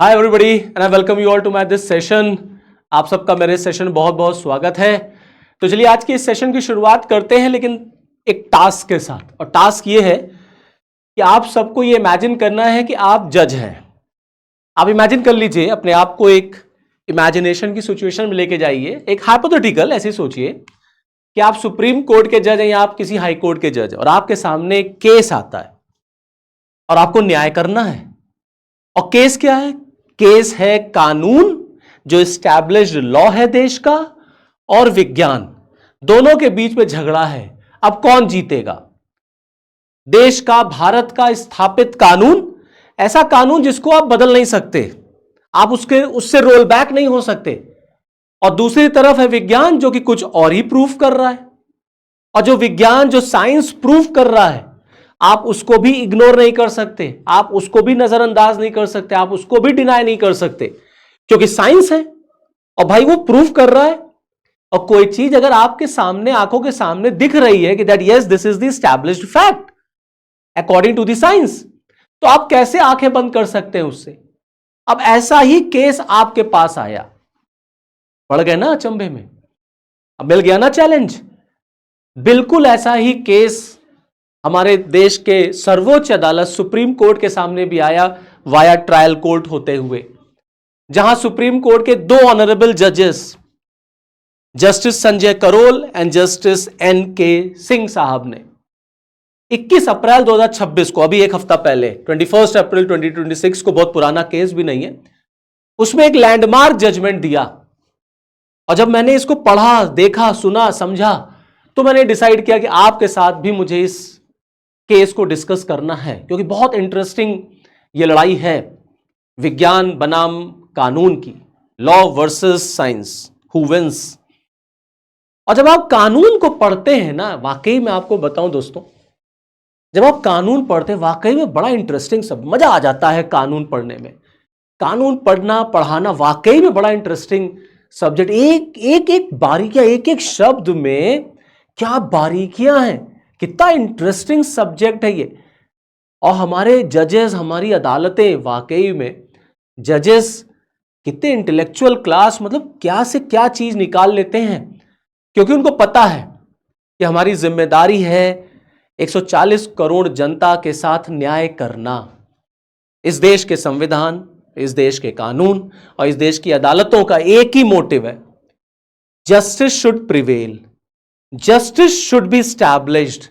Hi everybody and I welcome you all to my this session. आप सबका मेरे session में बहुत बहुत स्वागत है। तो चलिए आज की इस सेशन की शुरुआत करते हैं, लेकिन एक टास्क के साथ। और टास्क ये है कि आप सबको ये इमेजिन करना है कि आप जज हैं। आप इमेजिन कर लीजिए अपने आप को, एक इमेजिनेशन की सिचुएशन में लेके जाइए। एक हाइपोथेटिकल ऐसे सोचिए कि आप सुप्रीम कोर्ट के जज हैं या आप किसी हाई कोर्ट के जज, और आपके सामने एक केस आता है और आपको न्याय करना है। और केस क्या है? केस है कानून, जो एस्टैब्लिश्ड लॉ है देश का, और विज्ञान, दोनों के बीच में झगड़ा है। अब कौन जीतेगा? देश का, भारत का स्थापित कानून, ऐसा कानून जिसको आप बदल नहीं सकते, आप उससे रोल बैक नहीं हो सकते। और दूसरी तरफ है विज्ञान, जो कि कुछ और ही प्रूफ कर रहा है। और जो विज्ञान, जो साइंस प्रूफ कर रहा है, आप उसको भी इग्नोर नहीं कर सकते, आप उसको भी नजरअंदाज नहीं कर सकते, आप उसको भी डिनाई नहीं कर सकते, क्योंकि साइंस है और भाई वो प्रूफ कर रहा है। और कोई चीज अगर आपके सामने, आंखों के सामने दिख रही है कि that yes this is the established fact according to the science, तो आप कैसे आंखें बंद कर सकते हैं उससे? अब ऐसा ही केस आपके पास आया, पड़ गए ना अचंभे में, अब मिल गया ना चैलेंज। बिल्कुल ऐसा ही केस हमारे देश के सर्वोच्च अदालत सुप्रीम कोर्ट के सामने भी आया, वाया ट्रायल कोर्ट होते हुए, जहां सुप्रीम कोर्ट के दो ऑनरेबल जजेस, justice Sanjay Karol and justice NK. Singh साहब ने 21 अप्रैल 2026 को, अभी एक हफ्ता पहले, 21 अप्रैल 2026 को, बहुत पुराना केस भी नहीं है, उसमें एक लैंडमार्क जजमेंट दिया। और जब मैंने इसको पढ़ा, देखा, सुना, समझा, तो मैंने डिसाइड किया कि आपके साथ भी मुझे इस केस को डिस्कस करना है, क्योंकि बहुत इंटरेस्टिंग ये लड़ाई है विज्ञान बनाम कानून की, law versus science, who wins. और जब आप कानून को पढ़ते हैं ना, वाकई में आपको बताऊं दोस्तों, जब आप कानून पढ़ते हैं वाकई में बड़ा इंटरेस्टिंग, सब मजा आ जाता है कानून पढ़ने में। कानून पढ़ना, पढ़ाना वाकई में बड़ा इंटरेस्टिंग सब्जेक्ट। एक बारीकियां, एक एक शब्द में क्या बारीकियां हैं, कितना इंटरेस्टिंग सब्जेक्ट है ये। और हमारे जजेस, हमारी अदालतें, वाकई में जजेस कितने इंटेलेक्चुअल क्लास, मतलब क्या से क्या चीज निकाल लेते हैं, क्योंकि उनको पता है कि हमारी जिम्मेदारी है 140 करोड़ जनता के साथ न्याय करना। इस देश के संविधान, इस देश के कानून और इस देश की अदालतों का एक ही मोटिव है, justice should prevail, justice should be established,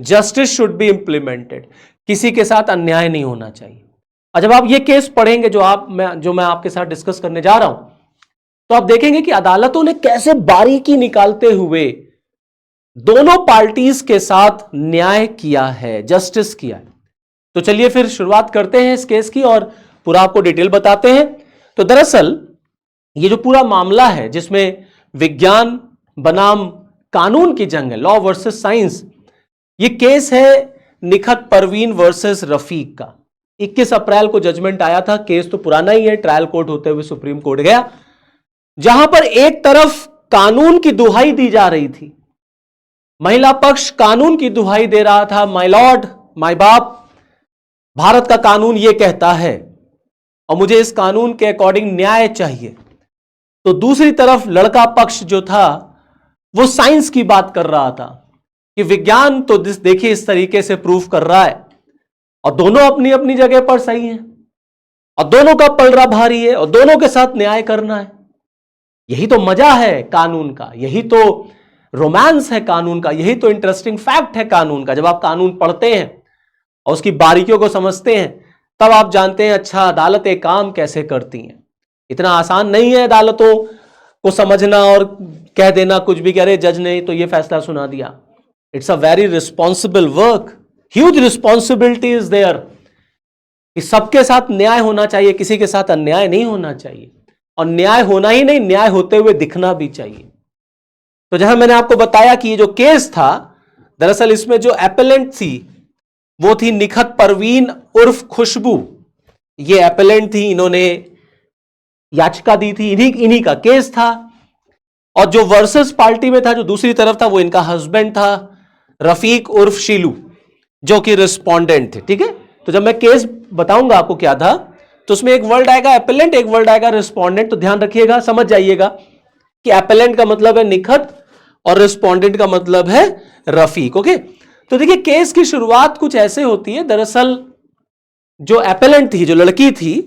justice should be implemented. किसी के साथ अन्याय नहीं होना चाहिए। और जब आप ये केस पढ़ेंगे जो मैं आपके साथ डिस्कस करने जा रहा हूं, तो आप देखेंगे कि अदालतों ने कैसे बारीकी निकालते हुए दोनों पार्टीज के साथ न्याय किया है, जस्टिस किया है। तो चलिए फिर शुरुआत करते हैं इस केस की और पूरा आपको डिटेल बताते हैं। तो दरअसल ये जो पूरा मामला है, जिसमें विज्ञान बनाम कानून की जंग है, लॉ वर्सेस साइंस, ये केस है निखत परवीन वर्सेस रफीक का। 21 अप्रैल को जजमेंट आया था। केस तो पुराना ही है, ट्रायल कोर्ट होते हुए सुप्रीम कोर्ट गया, जहां पर एक तरफ कानून की दुहाई दी जा रही थी, महिला पक्ष कानून की दुहाई दे रहा था, माय लॉर्ड, माय बाप, भारत का कानून यह कहता है और मुझे इस कानून के अकॉर्डिंग न्याय चाहिए। तो दूसरी तरफ लड़का पक्ष जो था वो साइंस की बात कर रहा था कि विज्ञान तो देखिए इस तरीके से प्रूफ कर रहा है, और दोनों अपनी अपनी जगह पर सही हैं, और दोनों का पलड़ा भारी है, और दोनों के साथ न्याय करना है। यही तो मजा है कानून का, यही तो रोमांस है कानून का, यही तो इंटरेस्टिंग फैक्ट है कानून का। जब आप कानून पढ़ते हैं और उसकी बारीकियों को समझते हैं, तब आप जानते हैं अच्छा अदालतें काम कैसे करती हैं। इतना आसान नहीं है अदालतों को समझना और कह देना कुछ भी, कह रहे जज ने तो ये फैसला सुना दिया। It's a very responsible work, huge responsibility is there, कि सबके साथ न्याय होना चाहिए, किसी के साथ अन्याय नहीं होना चाहिए, और न्याय होना ही नहीं, न्याय होते हुए दिखना भी चाहिए। तो जहां मैंने आपको बताया कि ये जो केस था, दरअसल इसमें जो एपेलेंट थी वो थी निखत परवीन उर्फ खुशबू। ये एपेलेंट थी, इन्होंने याचिका दी थी, इन्हीं का केस था। और जो वर्सेस पार्टी में था, जो दूसरी तरफ था, वो इनका हस्बैंड था रफीक उर्फ शीलू, जो कि रिस्पोंडेंट थे। ठीक है, तो जब मैं केस बताऊंगा आपको क्या था, तो उसमें एक वर्ड आएगा एपेलेंट, एक वर्ड आएगा रिस्पोंडेंट। तो ध्यान रखिएगा, समझ जाइएगा कि एपेलेंट का मतलब है निखत और रिस्पोंडेंट का मतलब है रफीक। ओके, तो देखिए केस की शुरुआत कुछ ऐसे होती है। दरअसल जो एपेलेंट थी, जो लड़की थी,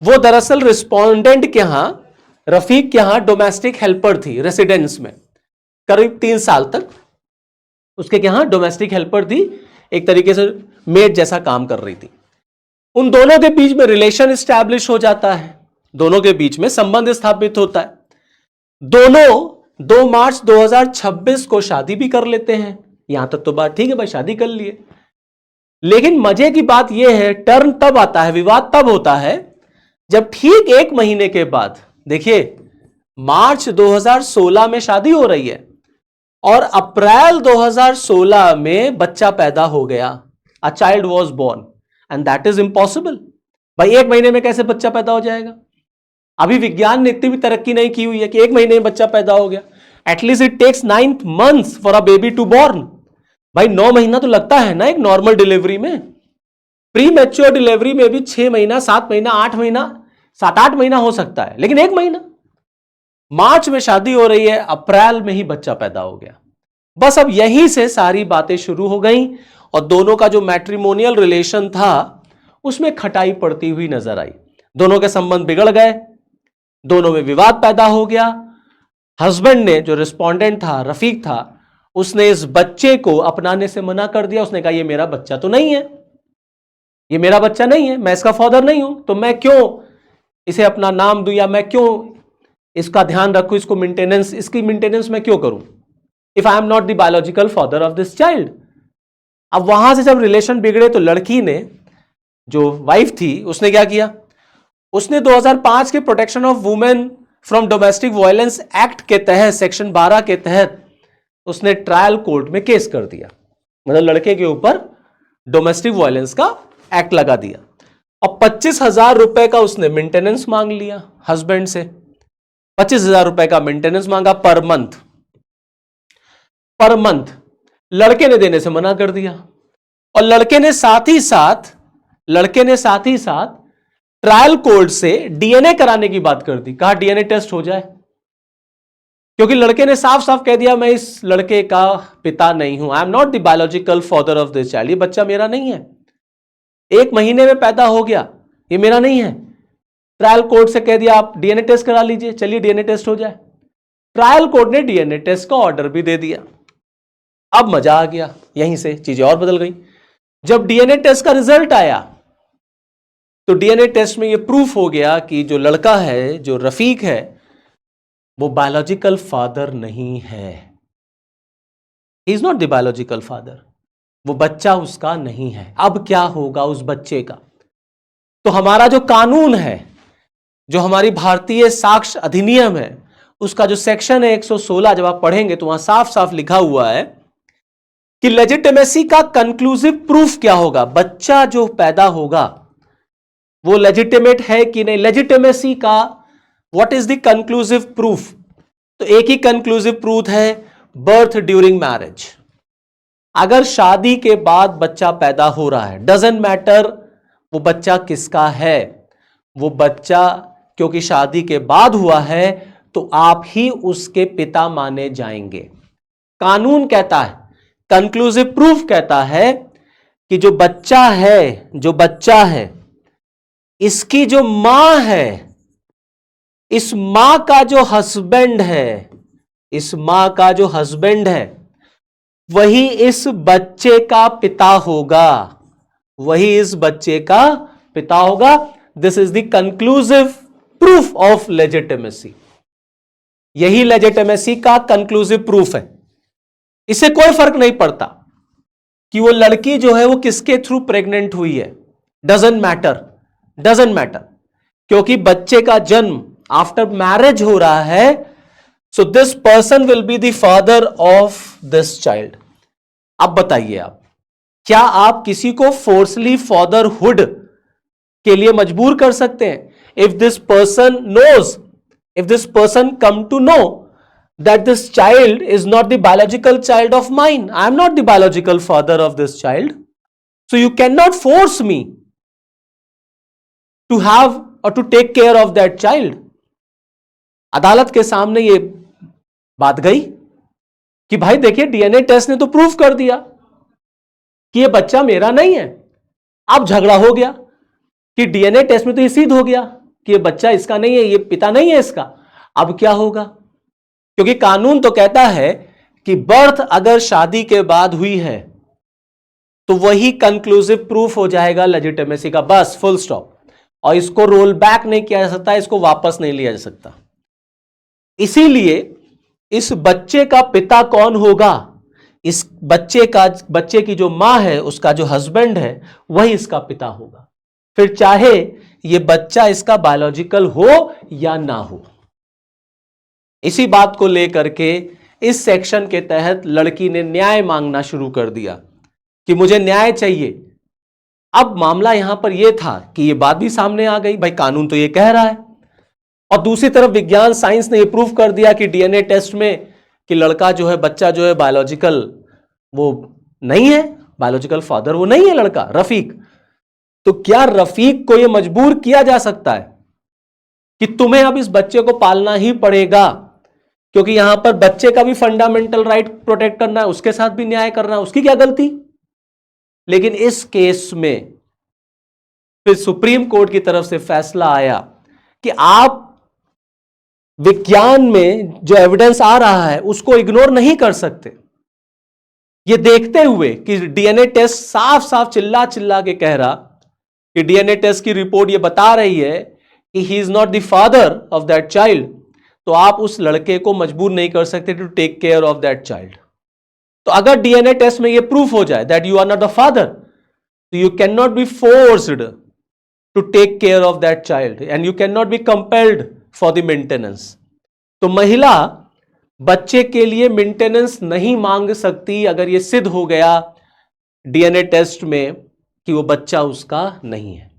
वो दरअसल रिस्पोंडेंट के यहां, रफीक के यहां डोमेस्टिक हेल्पर थी रेसिडेंस में, करीब 3 साल तक उसके यहां डोमेस्टिक हेल्पर थी, एक तरीके से मेड जैसा काम कर रही थी। उन दोनों के बीच में रिलेशन स्टैब्लिश हो जाता है, दोनों के बीच में संबंध स्थापित होता है। दोनों 2 मार्च 2026 को शादी भी कर लेते हैं। यहां तक तो बात ठीक है भाई, शादी कर लिए। लेकिन मजे की बात यह है, टर्न तब आता है, विवाद तब होता है जब ठीक 1 महीने के बाद, देखिए मार्च 2016 में शादी हो रही है और अप्रैल 2016 में बच्चा पैदा हो गया। A child was born and that is impossible. भाई 1 महीने में कैसे बच्चा पैदा हो जाएगा? अभी विज्ञान ने इतनी भी तरक्की नहीं की हुई है कि 1 महीने में बच्चा पैदा हो गया। At least it takes 9 months for a baby to born. भाई 9 महीना तो लगता है ना एक नॉर्मल डिलीवरी में। प्री मैच्योर डिलीवरी में भी 6 महीना, 7 महीना, 8 महीना, 7-8 महीना हो सकता है, लेकिन 1 महीना। मार्च में शादी हो रही है, अप्रैल में ही बच्चा पैदा हो गया। बस अब यहीं से सारी बातें शुरू हो गई और दोनों का जो मैट्रिमोनियल रिलेशन था उसमें खटाई पड़ती हुई नजर आई। दोनों के संबंध बिगड़ गए, दोनों में विवाद पैदा हो गया। हस्बैंड ने, जो रिस्पोंडेंट था, रफीक था, उसने इस बच्चे को अपनाने से मना कर दिया। उसने कहा ये मेरा बच्चा तो नहीं है, ये मेरा बच्चा नहीं है, मैं इसका फादर नहीं हूं, तो मैं क्यों इसे अपना नाम दूं, या मैं क्यों इसका ध्यान रखूं, इसको मेंटेनेंस, इसकी मेंटेनेंस मैं क्यों करूं, if I am not the biological father of this child. अब वहां से जब रिलेशन बिगड़े तो लड़की ने, जो वाइफ थी, उसने क्या किया, उसने 2005 के protection of women from domestic violence act के तहत, सेक्शन 12 के तहत, उसने ट्रायल कोर्ट में केस कर दिया। मतलब लड़के के ऊपर डोमेस्टिक वायलेंस का एक्ट लगा दिया और 25,000 रुपए का उसने मेंटेनेंस मांग लिया हस्बैंड से। 25,000 रुपए का मेंटेनेंस मांगा पर मंथ। लड़के ने देने से मना कर दिया और लड़के ने साथ ही साथ ट्रायल कोर्ट से डीएनए कराने की बात कर दी। कहा डीएनए टेस्ट हो जाए, क्योंकि लड़के ने साफ साफ कह दिया मैं इस लड़के का पिता नहीं हूं, I am not the biological father of this child. ये बच्चा मेरा नहीं है, 1 महीने में पैदा हो गया, ये मेरा नहीं है। ट्रायल कोर्ट से कह दिया आप डीएनए टेस्ट करा लीजिए, चलिए डीएनए टेस्ट हो जाए। ट्रायल कोर्ट ने डीएनए टेस्ट का ऑर्डर भी दे दिया। अब मजा आ गया, यहीं से चीजें और बदल गई। जब डीएनए टेस्ट का रिजल्ट आया तो डीएनए टेस्ट में यह प्रूफ हो गया कि जो लड़का है, जो रफीक है, वो बायोलॉजिकल फादर नहीं है। ही is not the biological father, वो बच्चा उसका नहीं है। अब क्या होगा उस बच्चे का? तो हमारा जो कानून है, जो हमारी भारतीय साक्ष्य अधिनियम है, उसका जो सेक्शन है 116, जब आप पढ़ेंगे तो वहां साफ साफ लिखा हुआ है कि लेजिटिमेसी का कंक्लूसिव प्रूफ क्या होगा। बच्चा जो पैदा होगा वो लेजिटिमेट है कि नहीं, लेजिटिमेसी का what is the conclusive proof? तो एक ही कंक्लूसिव प्रूफ है, बर्थ ड्यूरिंग मैरिज। अगर शादी के बाद बच्चा पैदा हो रहा है, डजंट मैटर वो बच्चा किसका है, वो बच्चा क्योंकि शादी के बाद हुआ है तो आप ही उसके पिता माने जाएंगे। कानून कहता है, कंक्लूसिव प्रूफ कहता है कि जो बच्चा है, इसकी जो मां है, इस मां का जो हस्बैंड है, वही इस बच्चे का पिता होगा। This is the conclusive proof of legitimacy. यही लेजिटिमेसी का कंक्लूसिव प्रूफ है। इससे कोई फर्क नहीं पड़ता कि वो लड़की जो है वो किसके थ्रू प्रेग्नेंट हुई है, डजंट मैटर, क्योंकि बच्चे का जन्म आफ्टर मैरिज हो रहा है। So this person will be the father of this child. अब बताइए, आप क्या आप किसी को फोर्सली फादरहुड के लिए मजबूर कर सकते हैं? If this person come to know that this child is not the biological child of mine, I am not the biological father of this child, so you cannot force me to have और to take care of that child. अदालत के सामने ये बात गई कि भाई देखिए, डीएनए टेस्ट ने तो प्रूफ कर दिया कि ये बच्चा मेरा नहीं है। अब झगड़ा हो गया कि डीएनए टेस्ट में तो ये सिद्ध हो गया कि ये बच्चा इसका नहीं है, ये पिता नहीं है इसका। अब क्या होगा? क्योंकि कानून तो कहता है कि बर्थ अगर शादी के बाद हुई है तो वही कंक्लूसिव प्रूफ हो जाएगा लेजिटिमेसी का, बस फुल स्टॉप। और इसको रोल बैक नहीं किया जा सकता, इसको वापस नहीं लिया जा सकता। इसीलिए इस बच्चे का पिता कौन होगा, इस बच्चे की जो मां है, उसका जो हस्बैंड है, वही इसका पिता होगा, फिर चाहे ये बच्चा इसका बायोलॉजिकल हो या ना हो। इसी बात को लेकर के इस सेक्शन के तहत लड़की ने न्याय मांगना शुरू कर दिया कि मुझे न्याय चाहिए। अब मामला यहां पर यह था कि यह बात भी सामने आ गई, भाई कानून तो यह कह रहा है, और दूसरी तरफ विज्ञान साइंस ने यह प्रूफ कर दिया कि डीएनए टेस्ट में कि लड़का जो है, बच्चा जो है बायोलॉजिकल वो नहीं है, बायोलॉजिकल फादर वो नहीं है लड़का, रफीक। तो क्या रफीक को यह मजबूर किया जा सकता है कि तुम्हें अब इस बच्चे को पालना ही पड़ेगा, क्योंकि यहां पर बच्चे का भी फंडामेंटल राइट प्रोटेक्ट करना है, उसके साथ भी न्याय करना है, उसकी क्या गलती? लेकिन इस केस में फिर सुप्रीम कोर्ट की तरफ से फैसला आया कि आप विज्ञान में जो एविडेंस आ रहा है उसको इग्नोर नहीं कर सकते। ये देखते हुए कि डीएनए टेस्ट साफ साफ चिल्ला चिल्ला के कह रहा कि डीएनए टेस्ट की रिपोर्ट ये बता रही है कि he is not the father of that child, तो आप उस लड़के को मजबूर नहीं कर सकते to take care of that child. तो अगर डीएनए टेस्ट में ये प्रूफ हो जाए that you are not the father, तो you can not be forced to take care of that child and you can not be compelled for the maintenance. तो महिला बच्चे के लिए मेंटेनेंस नहीं मांग सकती अगर यह सिद्ध हो गया डीएनए टेस्ट में कि वो बच्चा उसका नहीं है।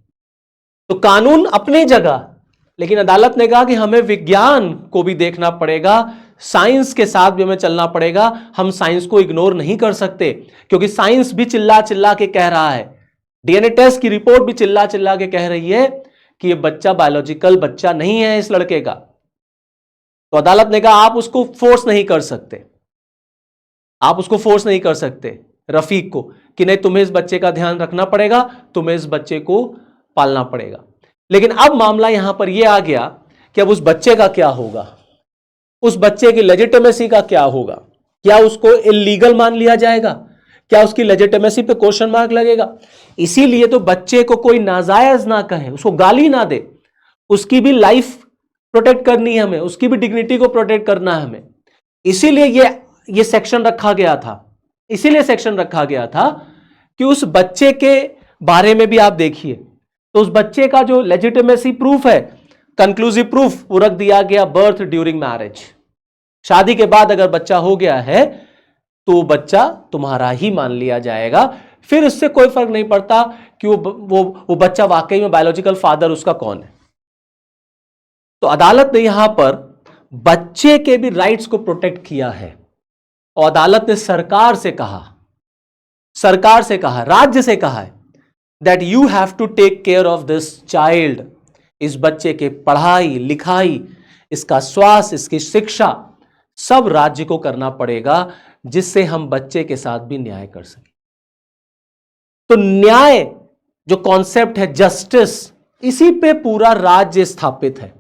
तो कानून अपनी जगह, लेकिन अदालत ने कहा कि हमें विज्ञान को भी देखना पड़ेगा, साइंस के साथ भी हमें चलना पड़ेगा। हम साइंस को इग्नोर नहीं कर सकते, क्योंकि साइंस भी चिल्ला चिल्ला के कह रहा है, डीएनए टेस्ट की रिपोर्ट भी चिल्ला चिल्ला के कह रही है कि यह बच्चा बायोलॉजिकल बच्चा नहीं है इस लड़के का। तो अदालत ने कहा आप उसको फोर्स नहीं कर सकते, आप उसको फोर्स नहीं कर सकते रफीक को कि नहीं तुम्हें इस बच्चे का ध्यान रखना पड़ेगा, तुम्हें इस बच्चे को पालना पड़ेगा। लेकिन अब मामला यहां पर यह आ गया कि अब उस बच्चे का क्या होगा, उस बच्चे की लेजिटिमेसी का क्या होगा? क्या उसको इल्लीगल मान लिया जाएगा? क्या उसकी लेजिटिमेसी पे क्वेश्चन मार्क लगेगा? इसीलिए तो बच्चे को कोई नाजायज ना कहे, उसको गाली ना दे, उसकी भी लाइफ प्रोटेक्ट करनी है हमें, उसकी भी डिग्निटी को प्रोटेक्ट करना है हमें। इसीलिए ये सेक्शन रखा गया था, इसीलिए सेक्शन रखा गया था कि उस बच्चे के बारे में भी आप देखिए, तो उस बच्चे का जो लेजिटिमेसी प्रूफ है, कंक्लूसिव प्रूफ, वो रख दिया गया बर्थ ड्यूरिंग मैरिज। शादी के बाद अगर बच्चा हो गया है तो बच्चा तुम्हारा ही मान लिया जाएगा, फिर इससे कोई फर्क नहीं पड़ता कि वो बच्चा वाकई में बायोलॉजिकल फादर उसका कौन है। तो अदालत ने यहां पर बच्चे के भी राइट्स को प्रोटेक्ट किया है, और अदालत ने सरकार से कहा, राज्य से कहा है that you have to take care of this child. इस बच्चे के पढ़ाई लिखाई, इसका स्वास्थ्य, इसकी शिक्षा, सब राज्य को करना पड़ेगा, जिससे हम बच्चे के साथ भी न्याय कर सकें। तो न्याय जो कॉन्सेप्ट है, जस्टिस, इसी पे पूरा राज्य स्थापित है।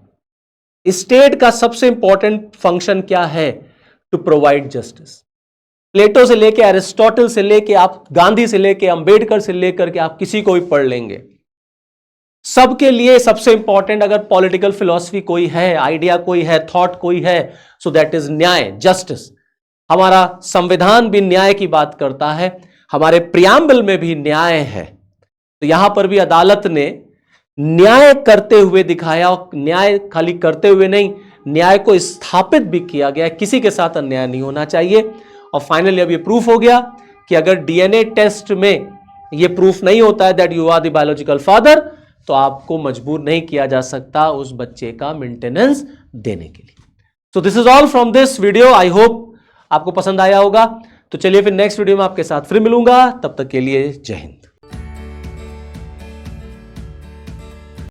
स्टेट का सबसे इंपॉर्टेंट फंक्शन क्या है? To provide justice. प्लेटो से लेके, एरिस्टोटल से लेके, आप गांधी से लेके, अंबेडकर से लेकर के आप किसी को भी पढ़ लेंगे, सबके लिए सबसे इंपॉर्टेंट अगर पॉलिटिकल फिलॉसफी कोई है, आइडिया कोई है, थॉट कोई है, सो दैट इज न्याय, जस्टिस। हमारा संविधान भी न्याय की बात करता है, हमारे प्रियम्बल में भी न्याय है। तो यहां पर भी अदालत ने न्याय करते हुए दिखाया, और न्याय खाली करते हुए नहीं, न्याय को स्थापित भी किया गया, किसी के साथ अन्याय नहीं होना चाहिए। और फाइनली अब ये प्रूफ हो गया कि अगर डीएनए टेस्ट में ये प्रूफ नहीं होता है that you are the biological father, तो आपको मजबूर नहीं किया जा सकता उस बच्चे का मेंटेनेंस देने के लिए। So this is all from this video. I hope आपको पसंद आया होगा। तो चलिए फिर नेक्स्ट वीडियो में आपके साथ फिर मिलूंगा, तब तक के लिए जय हिंद।